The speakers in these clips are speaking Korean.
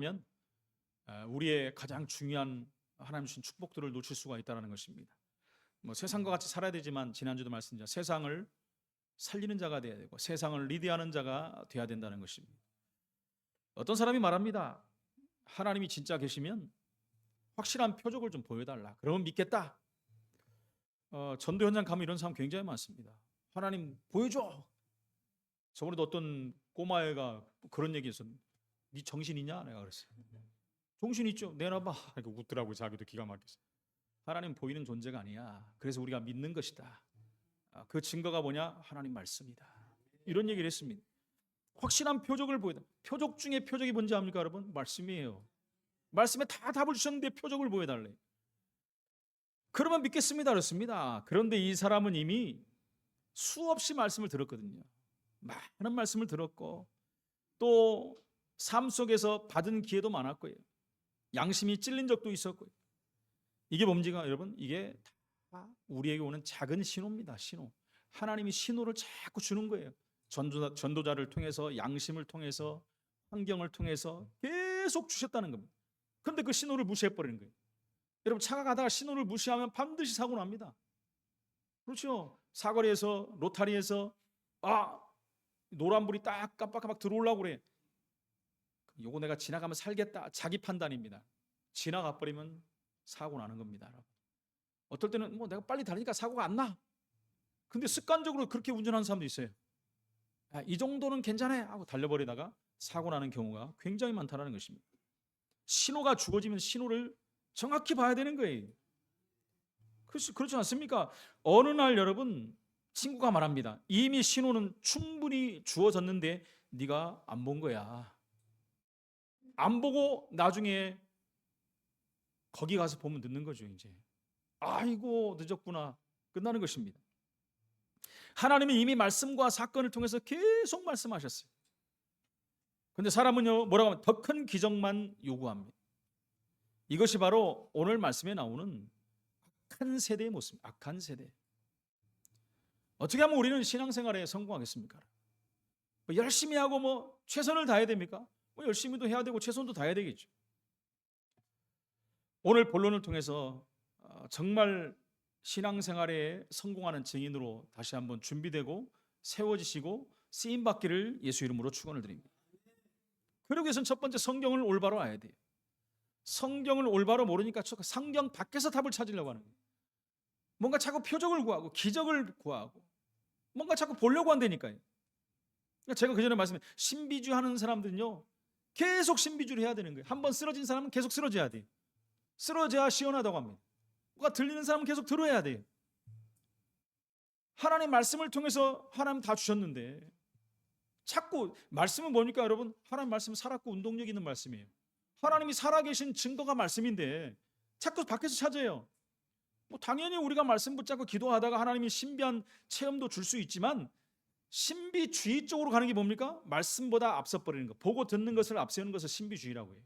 하면 우리의 가장 중요한 하나님 주신 축복들을 놓칠 수가 있다는 것입니다. 뭐 세상과 같이 살아야 되지만 지난주도 말씀드렸지만 세상을 살리는 자가 돼야 되고 세상을 리드하는 자가 돼야 된다는 것입니다. 어떤 사람이 말합니다. 하나님이 진짜 계시면 확실한 표적을 좀 보여달라. 그러면 믿겠다. 전도 현장 가면 이런 사람 굉장히 많습니다. 하나님 보여줘. 저번에도 어떤 꼬마애가 그런 얘기해서 네 정신 있냐? 내가 그랬어요. 정신 있죠. 내놔봐. 이렇게 웃더라고요. 자기도 기가 막혀서. 하나님 보이는 존재가 아니야. 그래서 우리가 믿는 것이다. 그 증거가 뭐냐? 하나님 말씀이다. 이런 얘기를 했습니다. 확실한 표적을 보여다. 표적 중에 표적이 뭔지 압니까, 여러분? 말씀이에요. 말씀에 다 답을 주셨는데 표적을 보여달래. 그러면 믿겠습니다. 그렇습니다. 그런데 이 사람은 이미 수없이 말씀을 들었거든요. 많은 말씀을 들었고 또 삶 속에서 받은 기회도 많았고요. 양심이 찔린 적도 있었고요. 이게 뭡니까, 여러분? 이게 다 우리에게 오는 작은 신호입니다. 신호. 하나님이 신호를 자꾸 주는 거예요. 전도자를 통해서, 양심을 통해서, 환경을 통해서 계속 주셨다는 겁니다. 그런데 그 신호를 무시해버리는 거예요. 여러분, 차가 가다가 신호를 무시하면 반드시 사고 납니다. 그렇죠? 사거리에서, 로타리에서 노란불이 딱 깜빡깜빡 들어오려고 그래. 요거 내가 지나가면 살겠다. 자기 판단입니다. 지나가 버리면 사고 나는 겁니다. 어떨 때는 뭐 내가 빨리 달리니까 사고가 안 나. 근데 습관적으로 그렇게 운전하는 사람도 있어요. 이 정도는 괜찮아 하고 달려버리다가 사고 나는 경우가 굉장히 많다는 것입니다. 신호가 주어지면 신호를 정확히 봐야 되는 거예요. 그렇지 않습니까? 어느 날 여러분 친구가 말합니다. 이미 신호는 충분히 주어졌는데 네가 안 본 거야. 안 보고 나중에 거기 가서 보면 늦는 거죠. 이제 아이고 늦었구나 끝나는 것입니다. 하나님이 이미 말씀과 사건을 통해서 계속 말씀하셨어요. 그런데 사람은요 뭐라고 하면 더 큰 기적만 요구합니다. 이것이 바로 오늘 말씀에 나오는 악한 세대의 모습입니다. 악한 세대. 어떻게 하면 우리는 신앙생활에 성공하겠습니까? 열심히 하고 최선을 다해야 됩니까? 열심히도 해야 되고 최선도 다해야 되겠죠. 오늘 본론을 통해서 정말 신앙생활에 성공하는 증인으로 다시 한번 준비되고 세워지시고 쓰임받기를 예수 이름으로 축원을 드립니다. 그러기 위해서는 첫 번째 성경을 올바로 알아야 돼요. 성경을 올바로 모르니까 성경 밖에서 답을 찾으려고 하는 거예요. 뭔가 자꾸 표적을 구하고 기적을 구하고 뭔가 자꾸 보려고 한다니까요. 제가 그전에 말씀해 신비주의 하는 사람들은요 계속 신비주의를 해야 되는 거예요. 한번 쓰러진 사람은 계속 쓰러져야 돼요. 쓰러져야 시원하다고 합니다. 뭐가 들리는 사람은 계속 들어야 돼요. 하나님 말씀을 통해서 하나님 다 주셨는데 자꾸 말씀은 뭡니까 여러분? 하나님 말씀은 살았고 운동력 있는 말씀이에요. 하나님이 살아계신 증거가 말씀인데 자꾸 밖에서 찾아요. 당연히 우리가 말씀 붙잡고 기도하다가 하나님이 신비한 체험도 줄 수 있지만 신비주의 쪽으로 가는 게 뭡니까? 말씀보다 앞서버리는 거. 보고 듣는 것을 앞세우는 것을 신비주의라고 해요.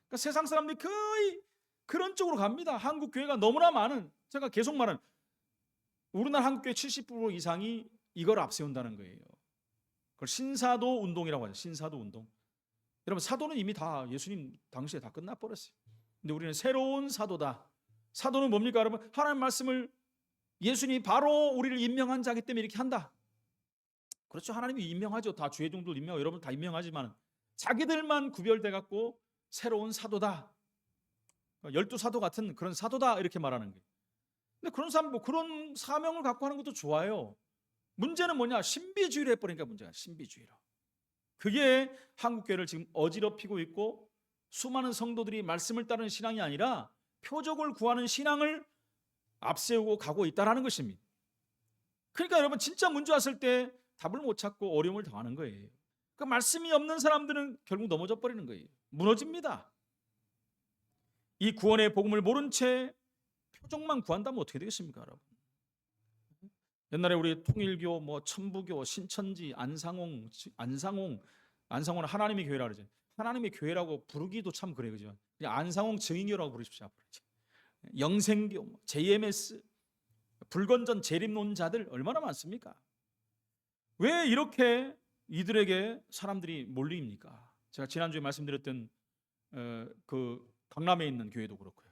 그러니까 세상 사람들이 거의 그런 쪽으로 갑니다. 한국 교회가 너무나 많은, 제가 계속 말하는 우리나라 한국 교회 70% 이상이 이걸 앞세운다는 거예요. 그걸 신사도 운동이라고 하죠. 신사도 운동. 여러분 사도는 이미 다 예수님 당시에 다 끝나버렸어요. 근데 우리는 새로운 사도다. 사도는 뭡니까 여러분? 하나님 말씀을 예수님이 바로 우리를 임명한 자기 때문에 이렇게 한다. 그렇죠. 하나님이 임명하죠. 다 주의 종들 임명하고 여러분 다 임명하지만 자기들만 구별돼 갖고 새로운 사도다. 12사도 같은 그런 사도다 이렇게 말하는 거예요. 근데 그런 사람 그런 사명을 갖고 하는 것도 좋아요. 문제는 뭐냐? 신비주의를 해버리니까 문제가 신비주의로. 그게 한국교회를 지금 어지럽히고 있고 수많은 성도들이 말씀을 따르는 신앙이 아니라 표적을 구하는 신앙을 앞세우고 가고 있다는 것입니다. 그러니까 여러분 진짜 문제 왔을 때 답을 못 찾고 어려움을 당하는 거예요. 그 말씀이 없는 사람들은 결국 넘어져 버리는 거예요. 무너집니다. 이 구원의 복음을 모른 채 표적만 구한다면 어떻게 되겠습니까, 여러분? 옛날에 우리 통일교, 천부교, 신천지, 안상홍은 하나님의 교회라 그러죠. 하나님의 교회라고 부르기도 참 그래요, 그죠? 그냥 안상홍 증인교라고 부르십시오. 영생교, JMS, 불건전 재림론자들 얼마나 많습니까? 왜 이렇게 이들에게 사람들이 몰립니까? 제가 지난주에 말씀드렸던 그 강남에 있는 교회도 그렇고요.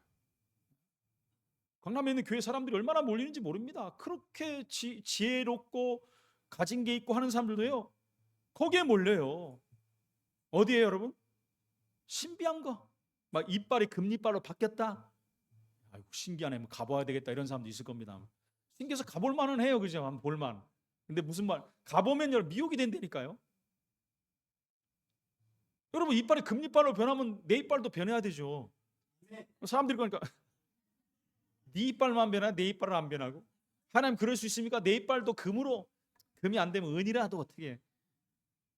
강남에 있는 교회 사람들이 얼마나 몰리는지 모릅니다. 그렇게 지혜롭고 가진 게 있고 하는 사람들도요, 거기에 몰려요. 어디에 여러분? 신비한 거. 막 이빨이 금리빨로 바뀌었다. 아이고 신기하네. 뭐 가봐야 되겠다 이런 사람도 있을 겁니다. 신기해서 가볼 만은 해요, 그죠? 한번 볼만. 근데 무슨 말? 가보면 여러분 미혹이 된다니까요. 여러분 이빨이 금리빨로 변하면 내 이빨도 변해야 되죠. 사람들이 그러니까 네 이빨만 변하, 내 이빨은 안 변하고. 하나님 그럴 수 있습니까? 내 이빨도 금이 안 되면 은이라도 어떻게 해?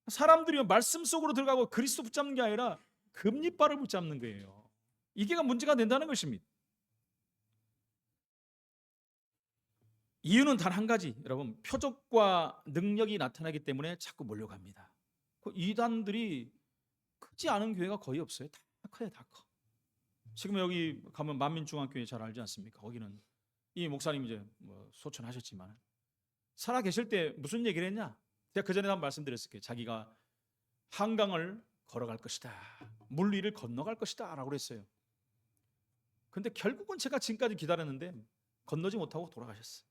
사람들이 말씀 속으로 들어가고 그리스도 붙잡는 게 아니라 금리빨을 붙잡는 거예요. 이게 문제가 된다는 것입니다. 이유는 단 한 가지, 여러분, 표적과 능력이 나타나기 때문에 자꾸 몰려갑니다. 그 이단들이 크지 않은 교회가 거의 없어요. 다 커요, 다 커. 지금 여기 가면 만민중앙교회 잘 알지 않습니까? 거기는 이 목사님 이제 뭐 소천하셨지만 살아 계실 때 무슨 얘기를 했냐? 제가 그 전에 한번 말씀드렸을 거예요. 자기가 한강을 걸어갈 것이다, 물 위를 건너갈 것이다 라고 그랬어요. 근데 결국은 제가 지금까지 기다렸는데 건너지 못하고 돌아가셨어요.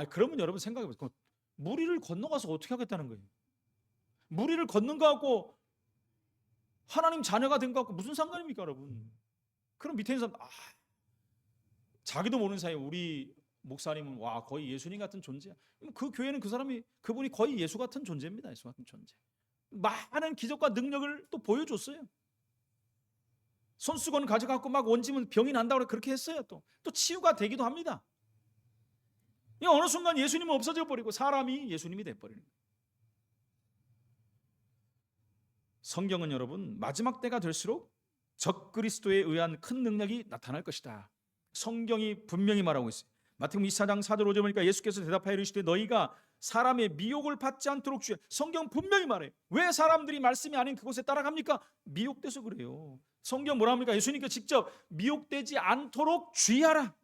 그러면 여러분 생각해보세요. 물 위를 건너가서 어떻게 하겠다는 거예요? 물 위를 걷는 거하고 하나님 자녀가 된 거하고 무슨 상관입니까, 여러분? 그럼 밑에 있는 사람, 자기도 모르는 사이에 우리 목사님은 와 거의 예수님 같은 존재야. 그 교회는 그분이 거의 예수 같은 존재입니다. 예수 같은 존재. 많은 기적과 능력을 또 보여줬어요. 손수건 가져갖고 막 원지면 병이 난다고 그렇게 했어요. 또 치유가 되기도 합니다. 어느 순간 예수님은 없어져 버리고 사람이 예수님이 돼버리는 거예요. 성경은 여러분 마지막 때가 될수록 적그리스도에 의한 큰 능력이 나타날 것이다. 성경이 분명히 말하고 있어요. 마태복음 24장 4절 5절 보니까 예수께서 대답하여 이르시되 너희가 사람의 미혹을 받지 않도록 주의하라. 성경 분명히 말해요. 왜 사람들이 말씀이 아닌 그곳에 따라갑니까? 미혹돼서 그래요. 성경 뭐라 합니까? 예수님께서 직접 미혹되지 않도록 주의하라.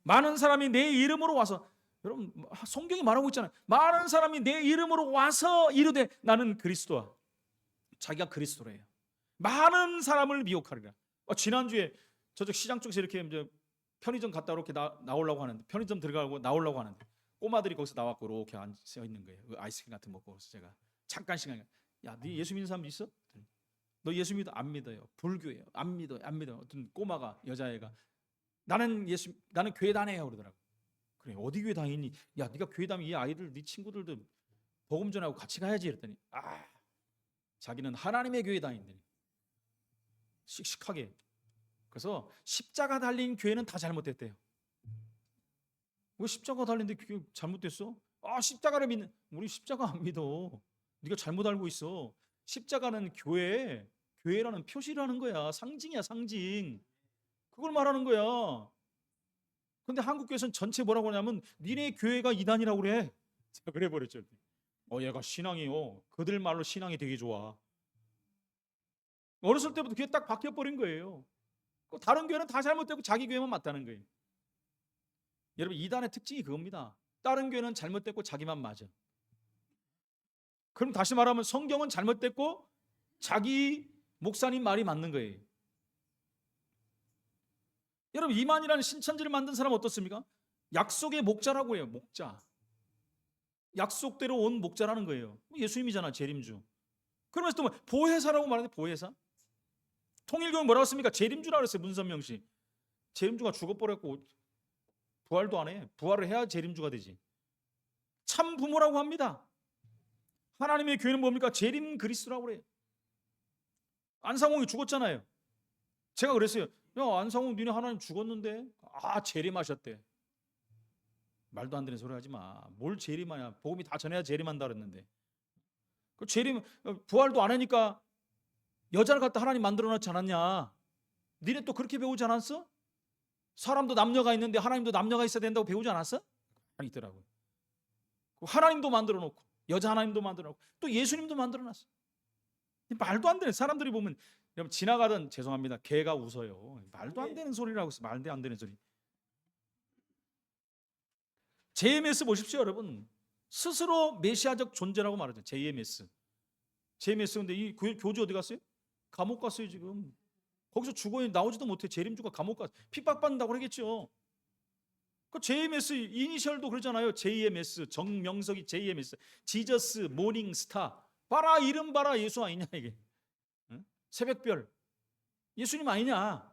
많은 사람이 내 이름으로 와서, 여러분 성경이 말하고 있잖아요. 많은 사람이 내 이름으로 와서 이르되 나는 그리스도야. 자기가 그리스도래요. 많은 사람을 미혹하리라. 지난주에 저쪽 시장 쪽에서 이렇게 이제 편의점 갔다 이렇게 나오려고 하는데, 편의점 들어가고 나오려고 하는데 꼬마들이 거기서 나왔고 이렇게 앉아 있는 거예요. 아이스크림 같은 거 먹고. 그래서 제가 잠깐 시간, 야, 네 예수 믿는 사람 있어? 너 예수 믿어? 안 믿어요. 불교예요. 안 믿어요. 안 믿어요. 어떤 꼬마가, 여자애가 나는 교회 다녀요 그러더라고. 그래, 어디 교회 다니니? 야, 네가 교회 다니면 이 아이들, 네 친구들도 복음 전하고 같이 가야지 이랬더니 자기는 하나님의 교회 다닌다니. 씩씩하게. 그래서 십자가 달린 교회는 다 잘못됐대요. 왜 십자가 달린데 그게 잘못됐어? 십자가를 믿는, 우리 십자가 안 믿어. 네가 잘못 알고 있어. 십자가는 교회라는 표시라는 거야. 상징이야, 상징. 그걸 말하는 거야. 근데 한국 교회에서는 전체 뭐라고 하냐면 니네 교회가 이단이라고 그래. 제가 그래 버렸죠. 얘가 신앙이요. 그들 말로 신앙이 되게 좋아. 어렸을 때부터 그게 딱 바뀌어버린 거예요. 다른 교회는 다 잘못되고 자기 교회만 맞다는 거예요. 여러분 이단의 특징이 그겁니다. 다른 교회는 잘못됐고 자기만 맞아. 그럼 다시 말하면 성경은 잘못됐고 자기 목사님 말이 맞는 거예요. 여러분 이만이라는 신천지를 만든 사람은 어떻습니까? 약속의 목자라고 해요. 목자. 약속대로 온 목자라는 거예요. 예수님이잖아, 재림주. 그러면서 또 보혜사라고 말하는데 보혜사? 통일교는 뭐라고 했습니까? 재림주라고 그랬어요. 문선명 씨. 재림주가 죽어버렸고 부활도 안 해. 부활을 해야 재림주가 되지. 참 부모라고 합니다. 하나님의 교회는 뭡니까? 재림 그리스도라고 그래요. 안상홍이 죽었잖아요. 제가 그랬어요. 야, 안상홍 니네 하나님 죽었는데? 재림하셨대. 말도 안 되는 소리 하지 마. 뭘 재림하냐. 복음이 다 전해야 재림한다 그랬는데. 그 재림, 부활도 안 하니까 여자를 갖다 하나님 만들어놨지 않았냐. 니네 또 그렇게 배우지 않았어? 사람도 남녀가 있는데 하나님도 남녀가 있어야 된다고 배우지 않았어? 있더라고요. 하나님도 만들어놓고 여자 하나님도 만들어놓고 또 예수님도 만들어놨어. 말도 안 되는, 사람들이 보면 여러분 지나가던, 죄송합니다, 개가 웃어요. 말도 안 되는 소리라고 해서 말도 안 되는 소리. JMS 보십시오 여러분. 스스로 메시아적 존재라고 말하죠. JMS. 근데 이 교주 어디 갔어요? 감옥 갔어요 지금. 거기서 죽어 나오지도 못해. 재림주가 감옥 갔어. 핍박받는다고 그러겠죠. 그 JMS 이니셜도 그러잖아요. JMS 정명석이 JMS 지저스 모닝스타. 봐라 이름 봐라 예수 아니냐 이게. 응? 새벽별 예수님 아니냐.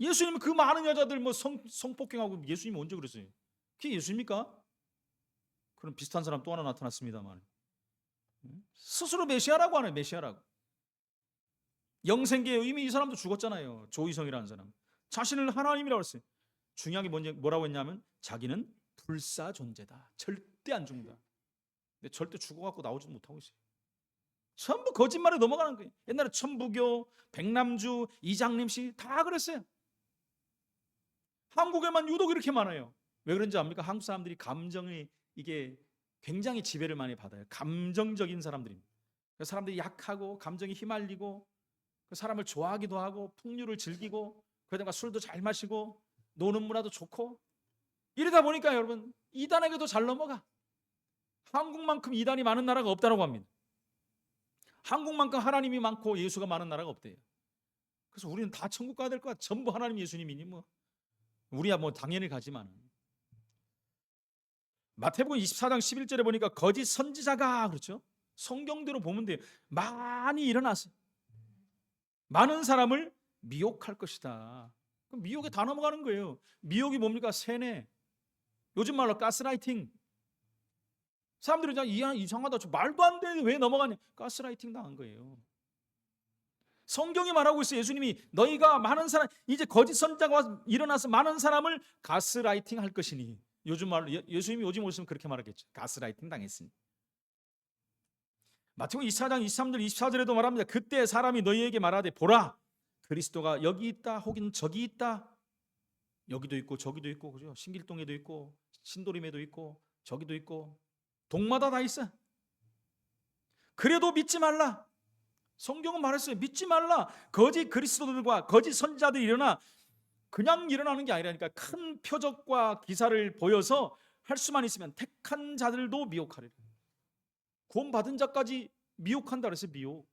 예수님 그 많은 여자들 뭐 성폭행하고 예수님 언제 그랬어요? 그게 예수입니까? 그럼 비슷한 사람 또 하나 나타났습니다만 스스로 메시아라고 하는 메시아라고. 영생계에 이미 이 사람도 죽었잖아요. 조이성이라는 사람 자신을 하나님이라고 했어요. 중요한 게 뭐라고 했냐면 자기는 불사 존재다. 절대 안 죽는다. 근데 절대 죽어갖고 나오지도 못하고 있어요. 전부 거짓말에 넘어가는 거예요. 옛날에 천부교, 백남주, 이장림씨 다 그랬어요. 한국에만 유독 이렇게 많아요. 왜 그런지 압니까? 한국 사람들이 감정이 이게 굉장히 지배를 많이 받아요. 감정적인 사람들입니다. 사람들이 약하고 감정이 휘말리고 그 사람을 좋아하기도 하고 풍류를 즐기고 그러다가 술도 잘 마시고 노는 문화도 좋고 이러다 보니까 여러분 이단에게도 잘 넘어가. 한국만큼 이단이 많은 나라가 없다고 합니다. 한국만큼 하나님이 많고 예수가 많은 나라가 없대요. 그래서 우리는 다 천국 가야 될 것 같아. 전부 하나님 예수님이니 뭐 우리야 뭐 당연히 가지만. 마태복음 24장 11절에 보니까 거짓 선지자가 그렇죠. 성경대로 보면 돼요. 많이 일어났어요. 많은 사람을 미혹할 것이다. 그럼 미혹에 다 넘어가는 거예요. 미혹이 뭡니까? 세뇌. 요즘 말로 가스라이팅. 사람들이 그냥 이상하다. 저 말도 안 되는데 왜 넘어가냐. 가스라이팅 당한 거예요. 성경이 말하고 있어요. 예수님이 너희가 많은 사람 이제 거짓 선지자가 일어나서 많은 사람을 가스라이팅 할 것이니. 요즘 말로 예수님이 요즘 오시면 그렇게 말하겠죠. 가스라이팅 당했으니. 마태복음 24장 23절 24절에도 말합니다. 그때 사람이 너희에게 말하되 보라 그리스도가 여기 있다 혹은 저기 있다. 여기도 있고 저기도 있고 그죠? 신길동에도 있고 신도림에도 있고 저기도 있고 동마다 다 있어. 그래도 믿지 말라. 성경은 말했어요. 믿지 말라. 거짓 그리스도들과 거짓 선지자들이 일어나 그냥 일어나는 게 아니라니까. 큰 표적과 기사를 보여서 할 수만 있으면 택한 자들도 미혹하리라. 구원받은 자까지 미혹한다 그랬어요. 미혹.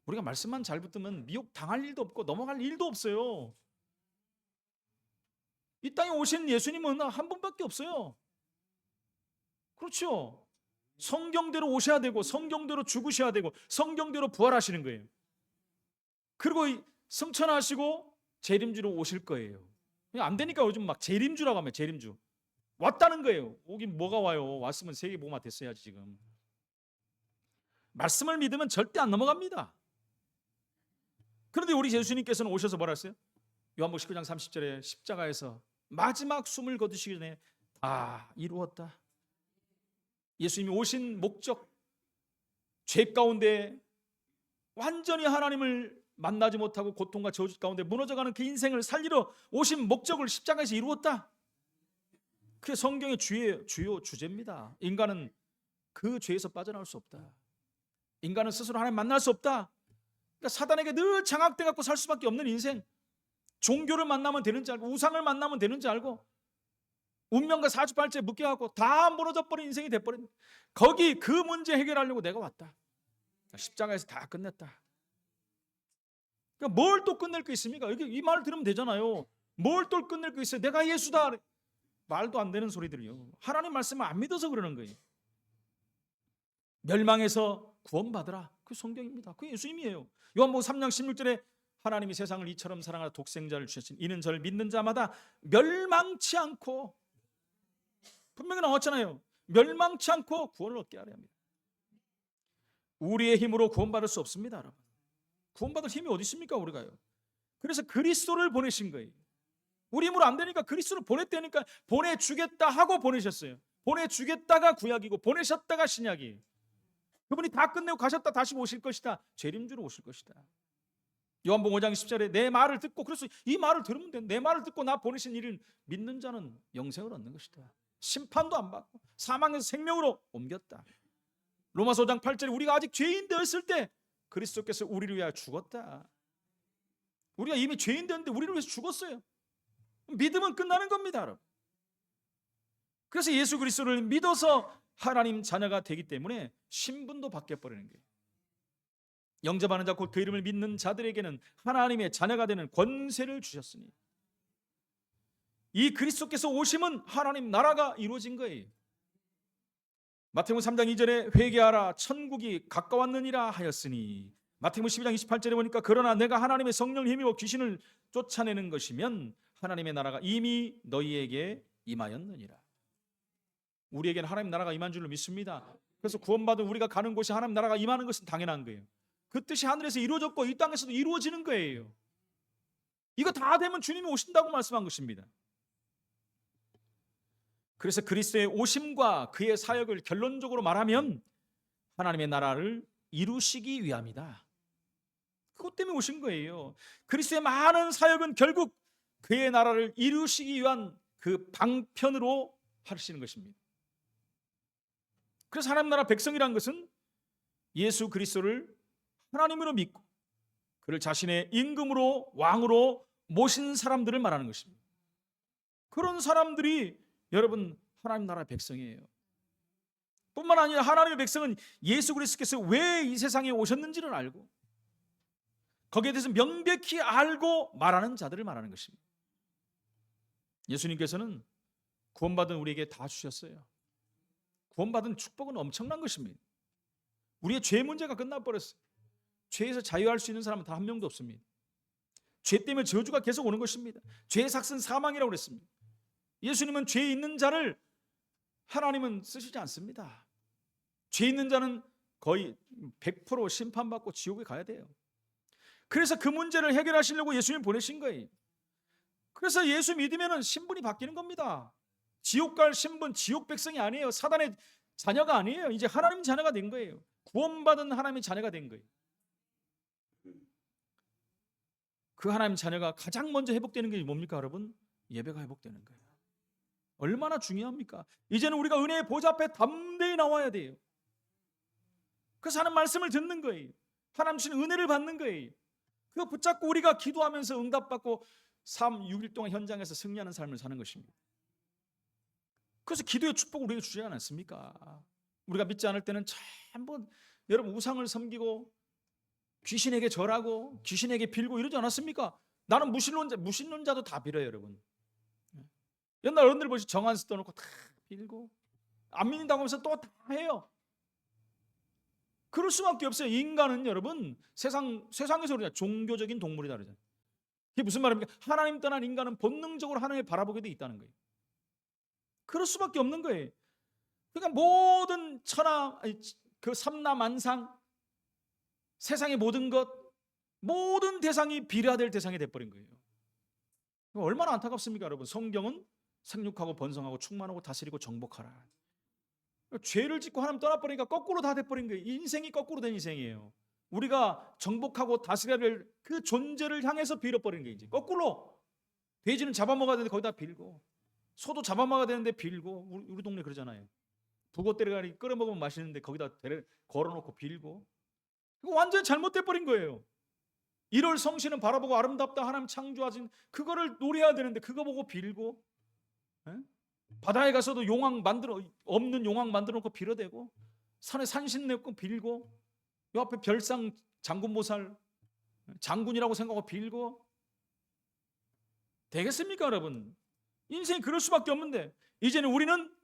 우리가 말씀만 잘 붙들면 미혹 당할 일도 없고 넘어갈 일도 없어요. 이 땅에 오신 예수님은 한 분밖에 없어요. 그렇죠. 성경대로 오셔야 되고 성경대로 죽으셔야 되고 성경대로 부활하시는 거예요. 그리고 승천하시고 재림주로 오실 거예요. 안 되니까 요즘 막 재림주라고 하면 재림주. 왔다는 거예요. 오긴 뭐가 와요. 왔으면 세계복음화 됐어야지 지금. 말씀을 믿으면 절대 안 넘어갑니다. 그런데 우리 예수님께서는 오셔서 뭐라 했어요? 요한복음 19장 30절에 십자가에서 마지막 숨을 거두시기 전에 다 이루었다. 예수님이 오신 목적, 죄 가운데 완전히 하나님을 만나지 못하고 고통과 저주 가운데 무너져가는 그 인생을 살리러 오신 목적을 십자가에서 이루었다. 그게 성경의 주요 주제입니다. 인간은 그 죄에서 빠져나올 수 없다. 인간은 스스로 하나님 만날 수 없다. 그러니까 사단에게 늘 장악돼 갖고 살 수밖에 없는 인생. 종교를 만나면 되는지 알고 우상을 만나면 되는지 알고 운명과 사주팔자에 묶여갖고 다 무너져 버린 인생이 돼버린. 거기 그 문제 해결하려고 내가 왔다. 십자가에서 다 끝냈다. 그러니까 뭘 또 끝낼 거 있습니까? 이 말을 들으면 되잖아요. 뭘 또 끝낼 거 있어요? 내가 예수다. 말도 안 되는 소리들이요. 하나님 말씀을 안 믿어서 그러는 거예요. 멸망에서 구원받으라. 그 성경입니다. 그 예수님이에요. 요한복음 3장 16절에 하나님이 세상을 이처럼 사랑하사 독생자를 주셨으니 이는 저를 믿는 자마다 멸망치 않고 분명히 나왔잖아요. 멸망치 않고 구원을 얻게 하려 합니다. 우리의 힘으로 구원받을 수 없습니다, 여러분. 구원받을 힘이 어디 있습니까, 우리가요? 그래서 그리스도를 보내신 거예요. 우리 힘으로 안 되니까 그리스도를 보냈다니까. 보내주겠다 하고 보내셨어요. 보내주겠다가 구약이고 보내셨다가 신약이에요. 그분이 다 끝내고 가셨다 다시 오실 것이다. 재림주로 오실 것이다. 요한복음 5장 10절에 내 말을 듣고, 그래서 이 말을 들으면 돼. 내 말을 듣고 나 보내신 이를 믿는 자는 영생을 얻는 것이다. 심판도 안 받고 사망에서 생명으로 옮겼다. 로마서 5장 8절에 우리가 아직 죄인 되었을 때 그리스도께서 우리를 위하여 죽었다. 우리가 이미 죄인 되었는데 우리를 위해서 죽었어요. 믿으면 끝나는 겁니다, 여러분. 그래서 예수 그리스도를 믿어서 하나님 자녀가 되기 때문에 신분도 바뀌어버리는 거예요. 영접하는 자 곧 그 이름을 믿는 자들에게는 하나님의 자녀가 되는 권세를 주셨으니, 이 그리스도께서 오심은 하나님 나라가 이루어진 거예요. 마태복음 3장 2절에 회개하라 천국이 가까웠느니라 하였으니, 마태복음 12장 28절에 보니까 그러나 내가 하나님의 성령을 힘입어 귀신을 쫓아내는 것이면 하나님의 나라가 이미 너희에게 임하였느니라. 우리에게는 하나님 나라가 임한 줄로 믿습니다. 그래서 구원받은 우리가 가는 곳이 하나님 나라가 임하는 것은 당연한 거예요. 그 뜻이 하늘에서 이루어졌고 이 땅에서도 이루어지는 거예요. 이거 다 되면 주님이 오신다고 말씀한 것입니다. 그래서 그리스도의 오심과 그의 사역을 결론적으로 말하면 하나님의 나라를 이루시기 위함이다. 그것 때문에 오신 거예요. 그리스도의 많은 사역은 결국 그의 나라를 이루시기 위한 그 방편으로 하시는 것입니다. 그래서 하나님 나라 백성이라는 것은 예수 그리스도를 하나님으로 믿고 그를 자신의 임금으로 왕으로 모신 사람들을 말하는 것입니다. 그런 사람들이 여러분 하나님 나라의 백성이에요. 뿐만 아니라 하나님의 백성은 예수 그리스도께서 왜 이 세상에 오셨는지를 알고 거기에 대해서 명백히 알고 말하는 자들을 말하는 것입니다. 예수님께서는 구원받은 우리에게 다 주셨어요. 구원받은 축복은 엄청난 것입니다. 우리의 죄 문제가 끝나버렸어요. 죄에서 자유할 수 있는 사람은 단 한 명도 없습니다. 죄 때문에 저주가 계속 오는 것입니다. 죄의 삭은 사망이라고 그랬습니다. 예수님은 죄 있는 자를 하나님은 쓰시지 않습니다. 죄 있는 자는 거의 100% 심판받고 지옥에 가야 돼요. 그래서 그 문제를 해결하시려고 예수님 보내신 거예요. 그래서 예수 믿으면 신분이 바뀌는 겁니다. 지옥 갈 신분, 지옥 백성이 아니에요. 사단의 자녀가 아니에요. 이제 하나님 자녀가 된 거예요. 구원받은 하나님의 자녀가 된 거예요. 그 하나님 자녀가 가장 먼저 회복되는 게 뭡니까 여러분? 예배가 회복되는 거예요. 얼마나 중요합니까? 이제는 우리가 은혜의 보좌 앞에 담대히 나와야 돼요. 그래서 하나님 말씀을 듣는 거예요. 하나님 주신 은혜를 받는 거예요. 그거 붙잡고 우리가 기도하면서 응답받고 3, 6일 동안 현장에서 승리하는 삶을 사는 것입니다. 그래서 기도의 축복을 우리에게 주지 않았습니까? 우리가 믿지 않을 때는 전부 여러분 우상을 섬기고 귀신에게 절하고 귀신에게 빌고 이러지 않았습니까? 나는 무신론자도 다 빌어요 여러분. 옛날 어른들 보시 정한수 떠놓고 다 빌고 안 믿는다고 하면서 또 다 해요. 그럴 수밖에 없어요. 인간은 여러분 세상에서 우리가 종교적인 동물이다 그러잖아요. 그게 무슨 말입니까? 하나님 떠난 인간은 본능적으로 하나님을 바라보게 돼 있다는 거예요. 그럴 수밖에 없는 거예요. 그러니까 모든 그 삼라만상 세상의 모든 것 모든 대상이 비례될 대상이 돼버린 거예요. 얼마나 안타깝습니까 여러분? 성경은 생육하고 번성하고 충만하고 다스리고 정복하라. 죄를 짓고 하나님 떠나버리니까 거꾸로 다 돼버린 거예요. 인생이 거꾸로 된 인생이에요. 우리가 정복하고 다스려야 될 그 존재를 향해서 빌어버리는 게 이제 거꾸로. 돼지는 잡아먹어야 되는데 거기다 빌고, 소도 잡아먹어야 되는데 빌고, 우리 동네 그러잖아요. 북어 때려가니 끓여 먹으면 맛있는데 거기다 걸어놓고 빌고. 이거 완전히 잘못돼 버린 거예요. 1월 성신은 바라보고 아름답다 하나님 창조하신 그거를 노래해야 되는데 그거 보고 빌고, 에? 바다에 가서도 없는 용왕 만들어 놓고 빌어대고, 산에 산신 내고 빌고, 요 앞에 별상 장군모살 장군이라고 생각하고 빌고 되겠습니까 여러분? 인생이 그럴 수밖에 없는데 이제는 우리는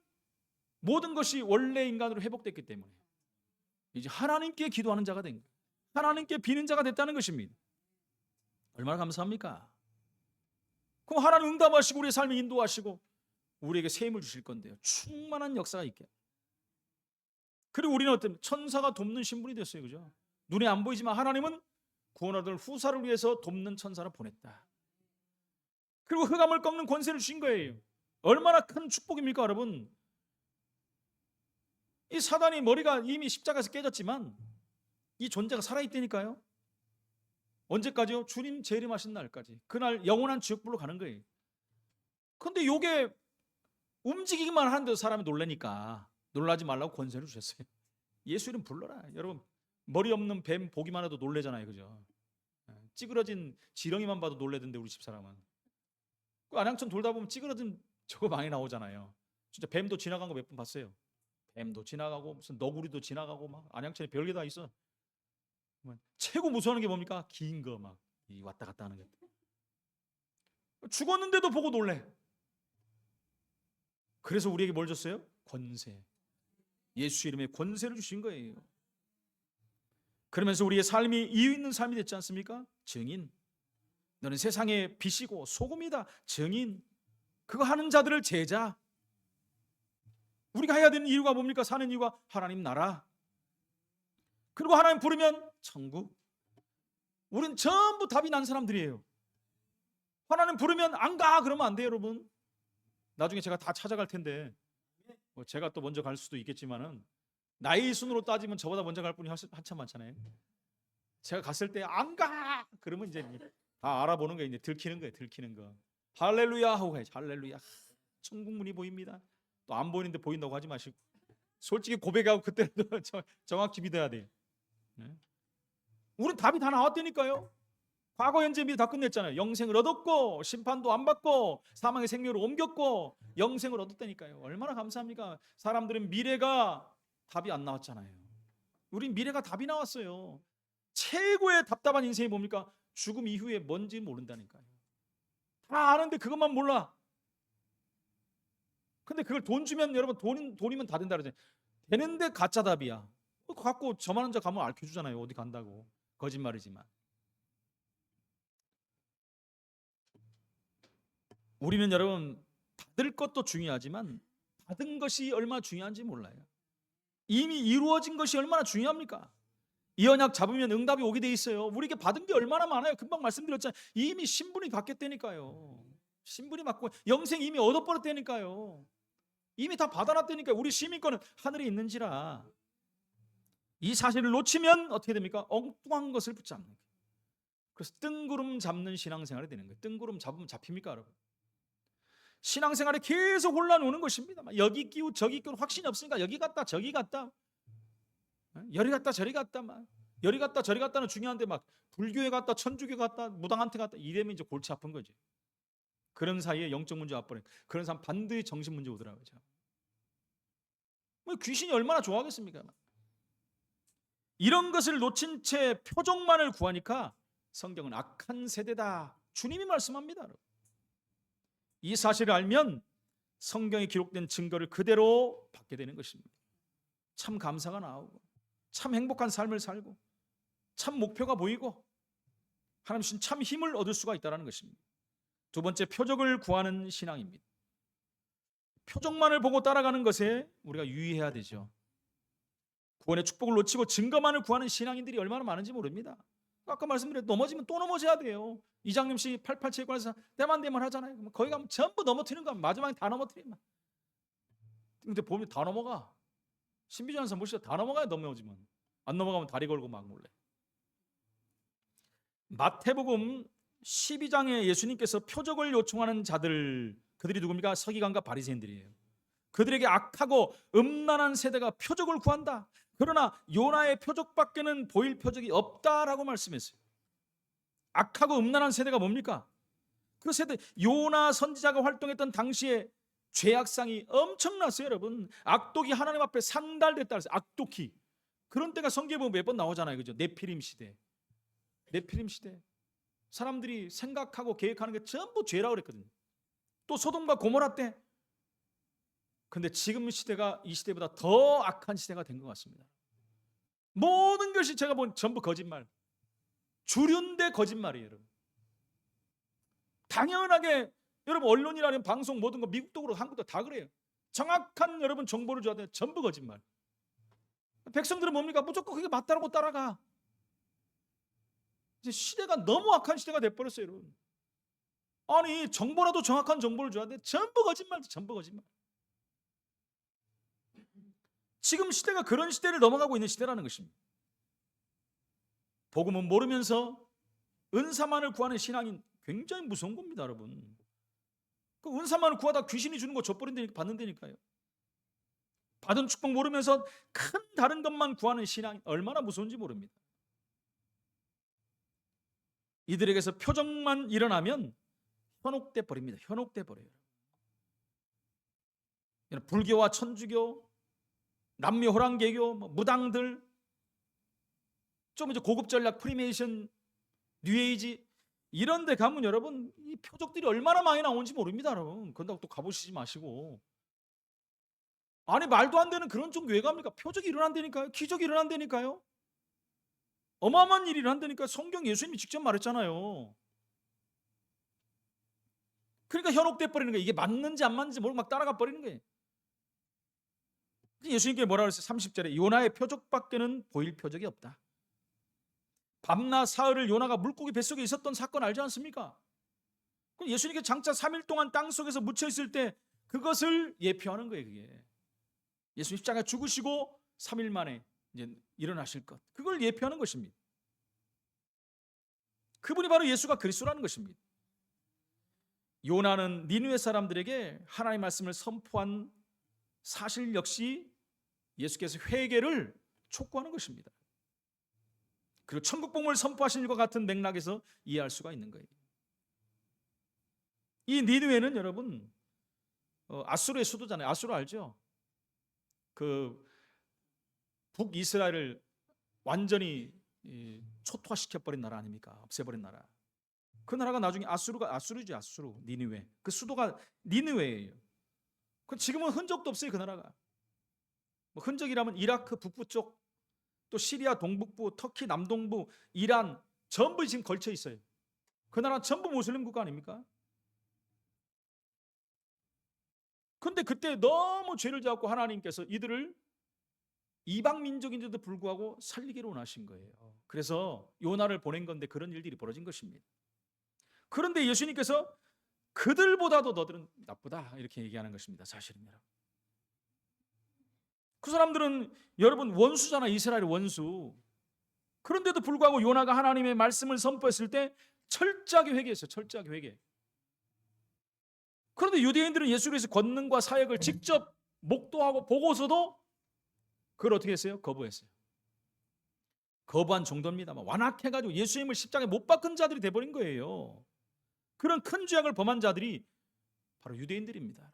모든 것이 원래 인간으로 회복됐기 때문에 이제 하나님께 기도하는 자가 된 거예요. 하나님께 비는 자가 됐다는 것입니다. 얼마나 감사합니까? 그럼 하나님 응답하시고 우리의 삶을 인도하시고 우리에게 새 힘을 주실 건데요. 충만한 역사가 있게. 그리고 우리는 어떤 천사가 돕는 신분이 됐어요. 그죠? 눈에 안 보이지만 하나님은 구원 얻을 후사를 위해서 돕는 천사를 보냈다. 그리고 흑암을 꺾는 권세를 주신 거예요. 얼마나 큰 축복입니까 여러분? 이 사단이 머리가 이미 십자가에서 깨졌지만 이 존재가 살아있다니까요. 언제까지요? 주님 재림하신 날까지. 그날 영원한 지옥불로 가는 거예요. 그런데 이게 움직이기만 하는데도 사람이 놀라니까 놀라지 말라고 권세를 주셨어요. 예수 이름 불러라. 여러분 머리 없는 뱀 보기만 해도 놀래잖아요. 그죠? 찌그러진 지렁이만 봐도 놀래던데 우리 집사람은. 그 안양천 돌다 보면 찌그러진 저거 많이 나오잖아요. 진짜 뱀도 지나간 거 몇 번 봤어요. 뱀도 지나가고 무슨 너구리도 지나가고 막 안양천에 별게 다 있어. 최고 무서워하는 게 뭡니까? 긴 거 막 왔다 갔다 하는 것. 죽었는데도 보고 놀래. 그래서 우리에게 뭘 줬어요? 권세. 예수 이름에 권세를 주신 거예요. 그러면서 우리의 삶이 이유 있는 삶이 됐지 않습니까? 증인. 너는 세상의 빛이고 소금이다. 증인. 그거 하는 자들을 제자. 우리가 해야 되는 이유가 뭡니까? 사는 이유가 하나님 나라. 그리고 하나님 부르면 천국. 우린 전부 답이 난 사람들이에요. 하나님 부르면 안 가 그러면 안 돼요, 여러분. 나중에 제가 다 찾아갈 텐데 제가 또 먼저 갈 수도 있겠지만은 나이 순으로 따지면 저보다 먼저 갈 분이 한참 많잖아요. 제가 갔을 때 안 가! 그러면 이제 다 알아보는 거예요. 이제 들키는 거예요. 들키는 거. 할렐루야 하고 가야지. 할렐루야. 천국문이 보입니다. 또 안 보이는데 보인다고 하지 마시고 솔직히 고백하고 그때는 정확히 믿어야 돼요. 네? 우린 답이 다 나왔다니까요. 과거 현재 미래 다 끝냈잖아요. 영생을 얻었고 심판도 안 받고 사망의 생명으로 옮겼고 영생을 얻었다니까요. 얼마나 감사합니까? 사람들은 미래가 답이 안 나왔잖아요. 우린 미래가 답이 나왔어요. 최고의 답답한 인생이 뭡니까? 죽음 이후에 뭔지 모른다니까요. 다 아는데 그것만 몰라. 근데 그걸 돈 주면 여러분 돈이면 다 된다 그러잖아요. 되는데 가짜 답이야. 그거 갖고 저만한 자 가면 알려주잖아요. 어디 간다고. 거짓말이지만. 우리는 여러분 받을 것도 중요하지만 받은 것이 얼마나 중요한지 몰라요. 이미 이루어진 것이 얼마나 중요합니까? 이 언약 잡으면 응답이 오게 돼 있어요. 우리에게 받은 게 얼마나 많아요. 금방 말씀드렸잖아요. 이미 신분이 바뀌었다니까요. 신분이 바뀌고 영생 이미 얻어버렸다니까요. 이미 다 받아놨다니까요. 우리 시민권은 하늘에 있는지라. 이 사실을 놓치면 어떻게 됩니까? 엉뚱한 것을 붙잡는 거예요. 그래서 뜬구름 잡는 신앙생활이 되는 거예요. 뜬구름 잡으면 잡힙니까 여러분? 신앙생활에 계속 올라오는 것입니다. 여기 끼우 저기 끼우 확신이 없으니까 여기 갔다 저기 갔다 여리 갔다 저리 갔다 막 여리 갔다 저리 갔다는 중요한데 막 불교에 갔다 천주교 갔다 무당한테 갔다 이러면 이제 골치 아픈 거지. 그런 사이에 영적 문제 와버린 그런 사람 반드시 정신 문제 오더라고요. 뭐 귀신이 얼마나 좋아하겠습니까? 이런 것을 놓친 채 표적만을 구하니까 성경은 악한 세대다. 주님이 말씀합니다. 여러분. 이 사실을 알면 성경에 기록된 증거를 그대로 받게 되는 것입니다. 참 감사가 나오고 참 행복한 삶을 살고 참 목표가 보이고 하나님 주신 참 힘을 얻을 수가 있다는 것입니다. 두 번째, 표적을 구하는 신앙입니다. 표적만을 보고 따라가는 것에 우리가 유의해야 되죠. 구원의 축복을 놓치고 증거만을 구하는 신앙인들이 얼마나 많은지 모릅니다. 아까 말씀드린 넘어지면 또 넘어져야 돼요. 이장님 씨 887관에서 때만 되면 하잖아요. 거기 가면 전부 넘어뜨리는 거 마지막에 다 넘어뜨리면. 근데 보면 다 넘어가. 신비주의사 모시다 다 넘어가야 넘어지면. 안 넘어가면 다리 걸고 막 몰래. 마태복음 12장에 예수님께서 표적을 요청하는 자들 그들이 누굽니까? 서기관과 바리새인들이에요. 그들에게 악하고 음란한 세대가 표적을 구한다. 그러나 요나의 표적밖에는 보일 표적이 없다라고 말씀했어요. 악하고 음란한 세대가 뭡니까? 그 세대 요나 선지자가 활동했던 당시에 죄악상이 엄청났어요. 여러분 악독이 하나님 앞에 상달됐다 그랬어요. 악독이 그런 때가 성경에 보면 몇 번 나오잖아요. 그죠? 네피림 시대. 네피림 시대 사람들이 생각하고 계획하는 게 전부 죄라고 그랬거든요. 또 소돔과 고모라 때. 근데 지금 시대가 이 시대보다 더 악한 시대가 된 것 같습니다. 모든 것이 제가 본 전부 거짓말. 주류인데 거짓말이에요. 여러분. 당연하게 여러분 언론이라는 방송 모든 거 미국도 그렇고 한국도 다 그래요. 정확한 여러분 정보를 줘야 돼. 전부 거짓말. 백성들은 뭡니까? 무조건 그게 맞다라고 따라가. 이제 시대가 너무 악한 시대가 돼버렸어요. 여러분. 아니 정보라도 정확한 정보를 줘야 돼. 전부 거짓말. 전부 거짓말. 지금 시대가 그런 시대를 넘어가고 있는 시대라는 것입니다. 복음은 모르면서 은사만을 구하는 신앙인 굉장히 무서운 겁니다, 여러분. 그 은사만을 구하다 귀신이 주는 거 져버린다니까 받는다니까요. 받은 축복 모르면서 큰 다른 것만 구하는 신앙이 얼마나 무서운지 모릅니다. 이들에게서 표적만 일어나면 현혹돼 버립니다. 현혹돼 버려요. 불교와 천주교 남미 호랑개교, 무당들 좀 이제 고급 전략, 프리메이션, 뉴에이지 이런 데 가면 여러분 이 표적들이 얼마나 많이 나오는지 모릅니다, 여러분. 그런다고 또 가보시지 마시고. 아니 말도 안 되는 그런 종교에 갑니까? 표적이 일어난다니까요. 기적이 일어난다니까요. 어마어마한 일이 일어난다니까. 성경 예수님이 직접 말했잖아요. 그러니까 현혹돼 버리는 거예요. 이게 맞는지 안 맞는지 모르고 막 따라가 버리는 거예요. 예수님께 뭐라 그랬어요? 30절에 요나의 표적밖에는 보일 표적이 없다. 밤낮 사흘을 요나가 물고기 뱃속에 있었던 사건 알지 않습니까? 예수님께 장차 3일 동안 땅속에서 묻혀 있을 때 그것을 예표하는 거예요. 그게 예수님 십자가 죽으시고 3일 만에 이제 일어나실 것, 그걸 예표하는 것입니다. 그분이 바로 예수가 그리스도라는 것입니다. 요나는 니느웨 사람들에게 하나님의 말씀을 선포한 사실 역시 예수께서 회개를 촉구하는 것입니다. 그리고 천국 복음을 선포하신 일과 같은 맥락에서 이해할 수가 있는 거예요. 이 니느웨는 여러분 아수르의 수도잖아요. 아수르 알죠? 그 북이스라엘을 완전히 초토화시켜버린 나라 아닙니까? 없애버린 나라. 그 나라가 나중에 아수르죠. 아수르, 니느웨. 그 수도가 니느웨예요. 지금은 흔적도 없어요. 그 나라가. 뭐 흔적이라면 이라크 북부 쪽, 또 시리아 동북부, 터키 남동부, 이란 전부 지금 걸쳐 있어요. 그 나라 전부 모슬림 국가 아닙니까? 근데 그때 너무 죄를 지었고 하나님께서 이들을 이방 민족인데도 불구하고 살리기로 원하신 거예요. 그래서 요나를 보낸 건데 그런 일들이 벌어진 것입니다. 그런데 예수님께서 그들보다도 너들은 나쁘다 이렇게 얘기하는 것입니다. 사실입니다. 그 사람들은 여러분 원수잖아. 이스라엘 원수. 그런데도 불구하고 요나가 하나님의 말씀을 선포했을 때 철저하게 회개했어요. 철저하게 회개. 그런데 유대인들은 예수 그리스도의 권능과 사역을 직접 목도하고 보고서도 그걸 어떻게 했어요? 거부했어요. 거부한 정도입니다만 완악해가지고 예수님을 십자가에 못 박은 자들이 돼버린 거예요. 그런 큰 죄악을 범한 자들이 바로 유대인들입니다.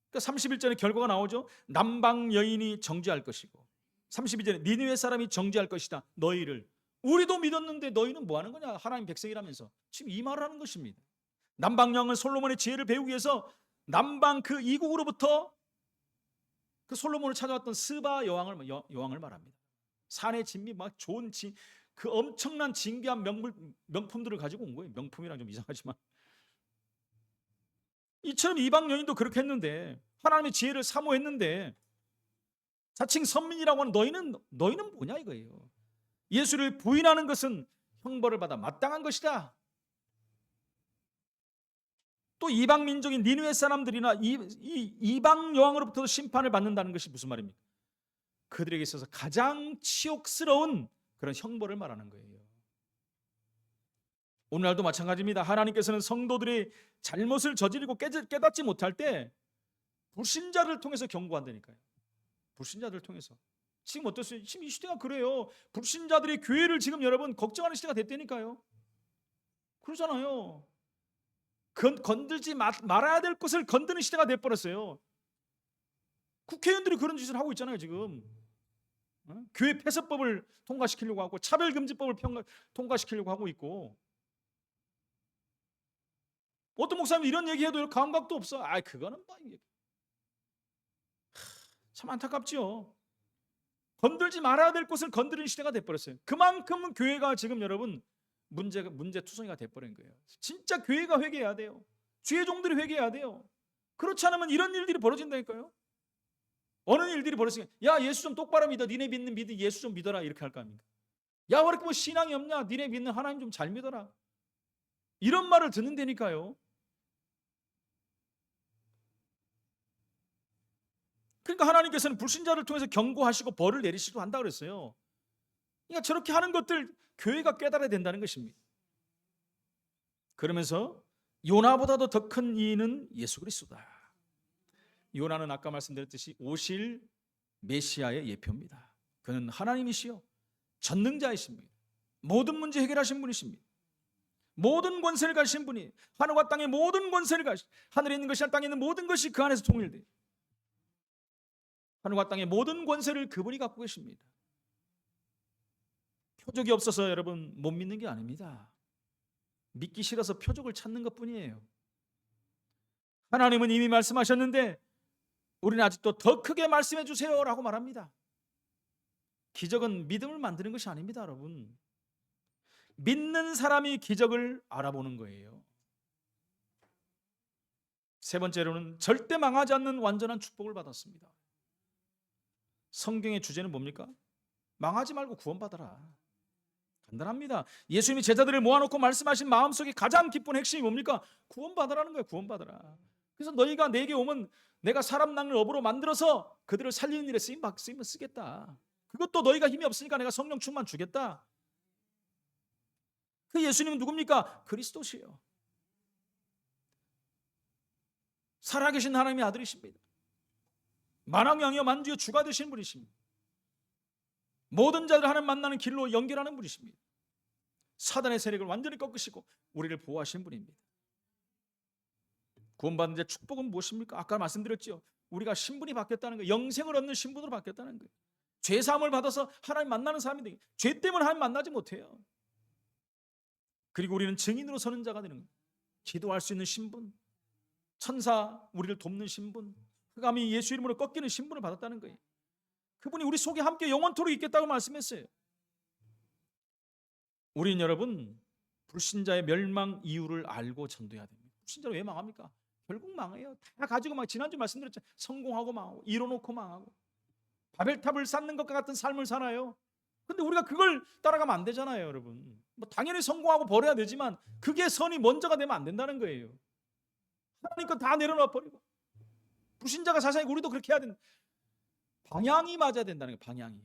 그러니까 31절에 결과가 나오죠. 남방 여인이 정죄할 것이고 32절에 니느웨 사람이 정죄할 것이다. 너희를. 우리도 믿었는데 너희는 뭐 하는 거냐? 하나님 백성이라면서. 지금 이 말을 하는 것입니다. 남방 여왕은 솔로몬의 지혜를 배우기 위해서 남방 그 이국으로부터 그 솔로몬을 찾아왔던 스바 여왕을 말합니다. 산의 진미 막 좋은 그 엄청난 진귀한 명품들을 가지고 온 거예요. 명품이랑 좀 이상하지만 이처럼 이방 여인도 그렇게 했는데 하나님의 지혜를 사모했는데 자칭 선민이라고 하는 너희는 뭐냐 이거예요. 예수를 부인하는 것은 형벌을 받아 마땅한 것이다. 또 이방 민족인 니느웨 사람들이나 이방 여왕으로부터 심판을 받는다는 것이 무슨 말입니까? 그들에게 있어서 가장 치욕스러운 그런 형벌을 말하는 거예요. 오늘날도 마찬가지입니다. 하나님께서는 성도들의 잘못을 저지르고 깨닫지 못할 때 불신자를 통해서 경고한다니까요. 불신자들을 통해서. 지금 어떠세요? 지금 이 시대가 그래요. 불신자들이 교회를 지금 여러분 걱정하는 시대가 됐다니까요. 그러잖아요. 건들지 말아야 될 것을 건드는 시대가 돼버렸어요. 국회의원들이 그런 짓을 하고 있잖아요. 지금 교회 폐쇄법을 통과시키려고 하고 차별금지법을 통과시키려고 하고 있고 어떤 목사님 이런 얘기해도 감각도 없어. 그거는 뭐 이게 참 안타깝지요. 건들지 말아야 될 것을 건드리는 시대가 돼버렸어요. 그만큼 교회가 지금 여러분 문제투성이가 돼버린 거예요. 진짜 교회가 회개해야 돼요. 주의 종들이 회개해야 돼요. 그렇지 않으면 이런 일들이 벌어진다니까요. 어느 일들이 벌어지면 야 예수 좀 똑바로 믿어. 니네 믿는 예수 좀 믿어라. 이렇게 할 거 아닙니까? 야 왜 이렇게 뭐 신앙이 없냐. 니네 믿는 하나님 좀 잘 믿어라. 이런 말을 듣는다니까요. 그러니까 하나님께서는 불신자를 통해서 경고하시고 벌을 내리시기도 한다 그랬어요. 그러니까 저렇게 하는 것들 교회가 깨달아야 된다는 것입니다. 그러면서 요나보다도 더 큰 이는 예수 그리스도다. 요나는 아까 말씀드렸듯이 오실 메시아의 예표입니다. 그는 하나님이시요 전능자이십니다. 모든 문제 해결하신 분이십니다. 모든 권세를 가지신 분이 하늘과 땅의 모든 권세를 가지신 하늘에 있는 것이나 땅에 있는 모든 것이 그 안에서 통일돼요. 하늘과 땅의 모든 권세를 그분이 갖고 계십니다. 표적이 없어서 여러분 못 믿는 게 아닙니다. 믿기 싫어서 표적을 찾는 것뿐이에요. 하나님은 이미 말씀하셨는데 우리는 아직도 더 크게 말씀해 주세요라고 말합니다. 기적은 믿음을 만드는 것이 아닙니다, 여러분. 믿는 사람이 기적을 알아보는 거예요. 세 번째로는 절대 망하지 않는 완전한 축복을 받았습니다. 성경의 주제는 뭡니까? 망하지 말고 구원받아라. 간단합니다. 예수님이 제자들을 모아놓고 말씀하신 마음속에 가장 기쁜 핵심이 뭡니까? 구원받으라는 거예요. 구원받아라. 그래서 너희가 내게 오면 내가 사람 낚는 업으로 만들어서 그들을 살리는 일에 쓰이면 쓰겠다. 그것도 너희가 힘이 없으니까 내가 성령 충만 주겠다. 그 예수님은 누굽니까? 그리스도시요. 살아계신 하나님의 아들이십니다. 만왕왕이여 만주의 주가 되신 분이십니다. 모든 자들 하나님 만나는 길로 연결하는 분이십니다. 사단의 세력을 완전히 꺾으시고 우리를 보호하신 분입니다. 구원받는 자 축복은 무엇입니까? 아까 말씀드렸죠. 우리가 신분이 바뀌었다는 거예요. 영생을 얻는 신분으로 바뀌었다는 거예요. 죄 사함을 받아서 하나님 만나는 사람이 되게, 죄 때문에 하나님 만나지 못해요. 그리고 우리는 증인으로 서는 자가 되는 거예요. 기도할 수 있는 신분, 천사 우리를 돕는 신분, 흑암이 예수 이름으로 꺾이는 신분을 받았다는 거예요. 그분이 우리 속에 함께 영원토록 있겠다고 말씀했어요. 우리는 여러분 불신자의 멸망 이유를 알고 전도해야 됩니다. 불신자는 왜 망합니까? 결국 망해요. 다 가지고 막 지난주 말씀드렸잖아요. 성공하고 망하고 이뤄놓고 망하고 바벨탑을 쌓는 것과 같은 삶을 살아요. 근데 우리가 그걸 따라가면 안 되잖아요, 여러분. 뭐 당연히 성공하고 버려야 되지만 그게 선이 먼저가 되면 안 된다는 거예요. 하나님 거 다 내려놔 버리고 불신자가 사상이고 우리도 그렇게 해야 된다. 방향이 맞아야 된다는 거예요. 방향이.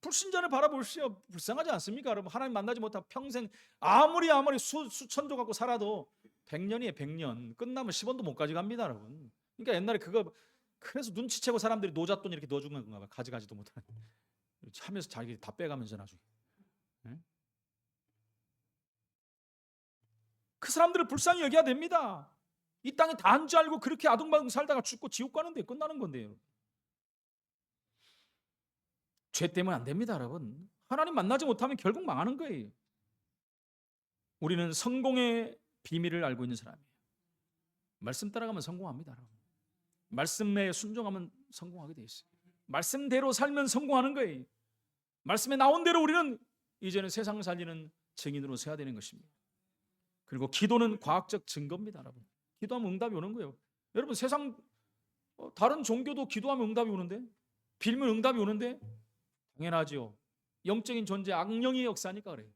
불신자를 바라보십시오. 불쌍하지 않습니까? 여러분 하나님 만나지 못하고 평생 아무리 수천조 갖고 살아도 100년이에요. 100년 끝나면 10원도 못 가져갑니다, 여러분. 그러니까 옛날에 그거 그래서 눈치채고 사람들이 노잣돈 이렇게 넣어주는 건가 봐. 가져가지도 못하는 하면서 자기 다 빼가면서 나중에. 네? 그 사람들을 불쌍히 여겨야 됩니다. 이 땅에 다 한 줄 알고 그렇게 아둥바둥 살다가 죽고 지옥 가는데 끝나는 건데요. 죄 때문에 안 됩니다, 여러분. 하나님 만나지 못하면 결국 망하는 거예요. 우리는 성공의 비밀을 알고 있는 사람이에요. 말씀 따라가면 성공합니다, 여러분. 말씀에 순종하면 성공하게 돼 있어요. 말씀대로 살면 성공하는 거예요. 말씀에 나온 대로 우리는 이제는 세상을 살리는 증인으로 서야 되는 것입니다. 그리고 기도는 과학적 증거입니다, 여러분. 기도하면 응답이 오는 거예요. 여러분 세상 다른 종교도 기도하면 응답이 오는데, 빌면 응답이 오는데 당연하죠. 영적인 존재 악령의 역사니까 그래요.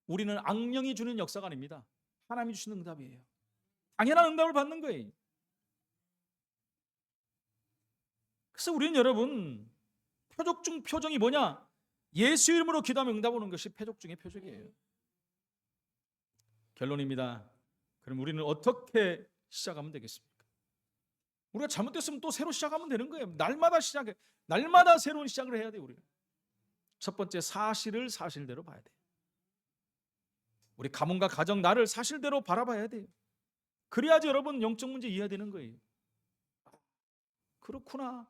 우리는 악령이 주는 역사가 아닙니다. 하나님이 주시는 응답이에요. 당연한 응답을 받는 거예요. 그래서 우리는 여러분 표적 중 표정이 뭐냐? 예수 이름으로 기도하면 응답 오는 것이 표적 중의 표적이에요. 결론입니다. 그럼 우리는 어떻게 시작하면 되겠습니까? 우리가 잘못됐으면 또 새로 시작하면 되는 거예요. 날마다 새로운 시작을 해야 돼요. 우리는 첫 번째 사실을 사실대로 봐야 돼요. 우리 가문과 가정 나를 사실대로 바라봐야 돼요. 그래야지 여러분 영적 문제 이해되는 거예요. 그렇구나.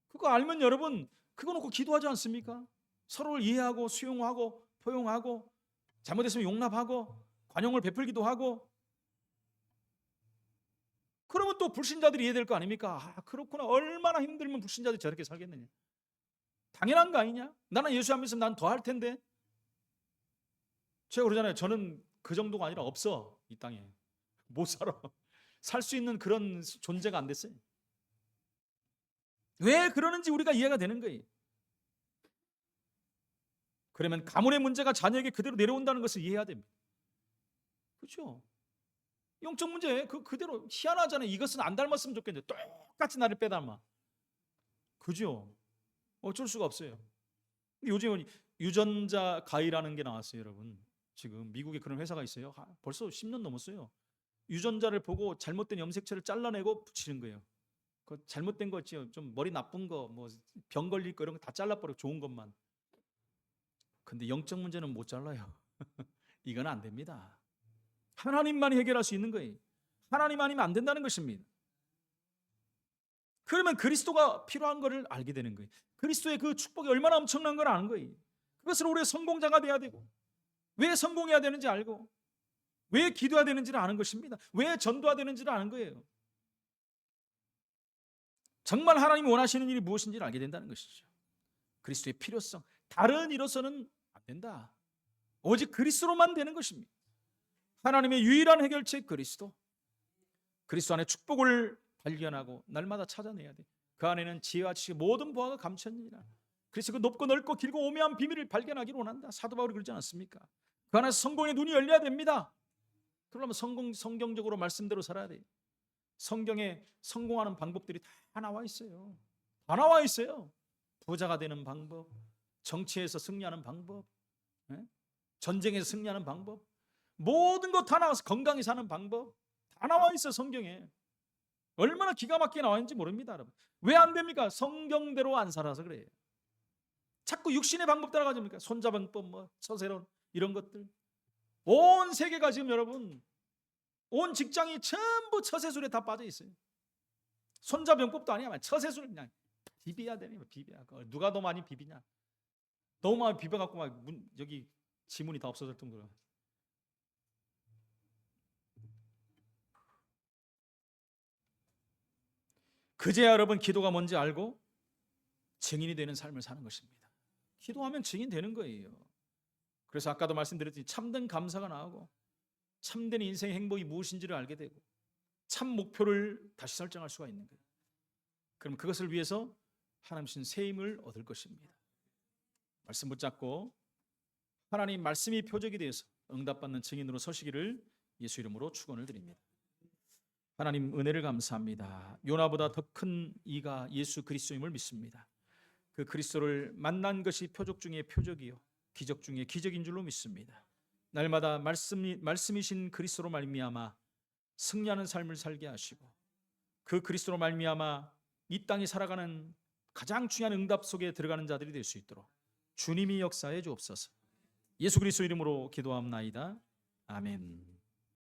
그거 알면 여러분 그거 놓고 기도하지 않습니까? 서로를 이해하고 수용하고 포용하고 잘못했으면 용납하고 관용을 베풀기도 하고. 그러면 또 불신자들이 이해될 거 아닙니까? 아, 그렇구나. 얼마나 힘들면 불신자들이 저렇게 살겠느냐. 당연한 거 아니냐? 나는 예수 안 믿으면 난 더 할 텐데. 제가 그러잖아요. 저는 그 정도가 아니라 없어. 이 땅에. 못 살아. 살 수 있는 그런 존재가 안 됐어요. 왜 그러는지 우리가 이해가 되는 거예요. 그러면 가문의 문제가 자녀에게 그대로 내려온다는 것을 이해해야 됩니다. 그렇죠? 영적 문제 그대로 희한하잖아요. 이것은 안 닮았으면 좋겠는데 똑같이 나를 빼닮아. 그죠? 어쩔 수가 없어요. 요즘은 유전자 가위라는 게 나왔어요, 여러분. 지금 미국에 그런 회사가 있어요. 벌써 10년 넘었어요. 유전자를 보고 잘못된 염색체를 잘라내고 붙이는 거예요. 그 잘못된 거 있죠. 좀 머리 나쁜 거, 뭐 병 걸릴 거 이런 거 다 잘라버려. 좋은 것만. 근데 영적 문제는 못 잘라요. 이건 안 됩니다. 하나님만이 해결할 수 있는 거예요. 하나님 아니면 안 된다는 것입니다. 그러면 그리스도가 필요한 것을 알게 되는 거예요. 그리스도의 그 축복이 얼마나 엄청난 걸 아는 거예요. 그것을 우리의 성공자가 돼야 되고, 왜 성공해야 되는지 알고, 왜 기도해야 되는지를 아는 것입니다. 왜 전도해야 되는지를 아는 거예요. 정말 하나님이 원하시는 일이 무엇인지를 알게 된다는 것이죠. 그리스도의 필요성, 다른 이로서는 안 된다. 오직 그리스도로만 되는 것입니다. 하나님의 유일한 해결책 그리스도. 그리스도 안에 축복을 발견하고 날마다 찾아내야 돼. 그 안에는 지혜와 지식 모든 보화가 감춰있느니라. 그래서 그 높고 넓고 길고 오묘한 비밀을 발견하기를 원한다. 사도 바울이 그러지 않았습니까? 그 안에서 성공의 눈이 열려야 됩니다. 그러려면 성경적으로 말씀대로 살아야 돼요. 성경에 성공하는 방법들이 다 나와 있어요. 다 나와 있어요. 부자가 되는 방법, 정치에서 승리하는 방법, 전쟁에서 승리하는 방법, 모든 것 다 나와서 건강히 사는 방법 다 나와 있어요. 성경에. 얼마나 기가 막히게 나와 있는지 모릅니다, 여러분. 왜 안 됩니까? 성경대로 안 살아서 그래요. 자꾸 육신의 방법 따라가집니까? 손자병법, 뭐 서세론 이런 것들. 온 세계가 지금 여러분, 온 직장이 전부 처세술에 다 빠져 있어요. 손자병법도 아니야. 처세술 그냥 비벼야 되네. 비벼야. 누가 더 많이 비비냐? 너무 많이 비벼갖고 막 여기 지문이 다 없어질 정도로. 그제야 여러분 기도가 뭔지 알고 증인이 되는 삶을 사는 것입니다. 기도하면 증인 되는 거예요. 그래서 아까도 말씀드렸듯이 참된 감사가 나오고 참된 인생의 행복이 무엇인지를 알게 되고 참 목표를 다시 설정할 수가 있는 거예요. 그럼 그것을 위해서 하나님 주신 새 힘을 얻을 것입니다. 말씀 붙잡고 하나님 말씀이 표적이 되어서 응답받는 증인으로 서시기를 예수 이름으로 축원을 드립니다. 하나님 은혜를 감사합니다. 요나보다 더 큰 이가 예수 그리스도임을 믿습니다. 그 그리스도를 만난 것이 표적 중에 표적이요 기적 중에 기적인 줄로 믿습니다. 날마다 말씀이신 그리스도로 말미암아 승리하는 삶을 살게 하시고 그 그리스도로 말미암아 이 땅에 살아가는 가장 중요한 응답 속에 들어가는 자들이 될 수 있도록 주님이 역사해 주옵소서. 예수 그리스도 이름으로 기도합나이다. 아멘.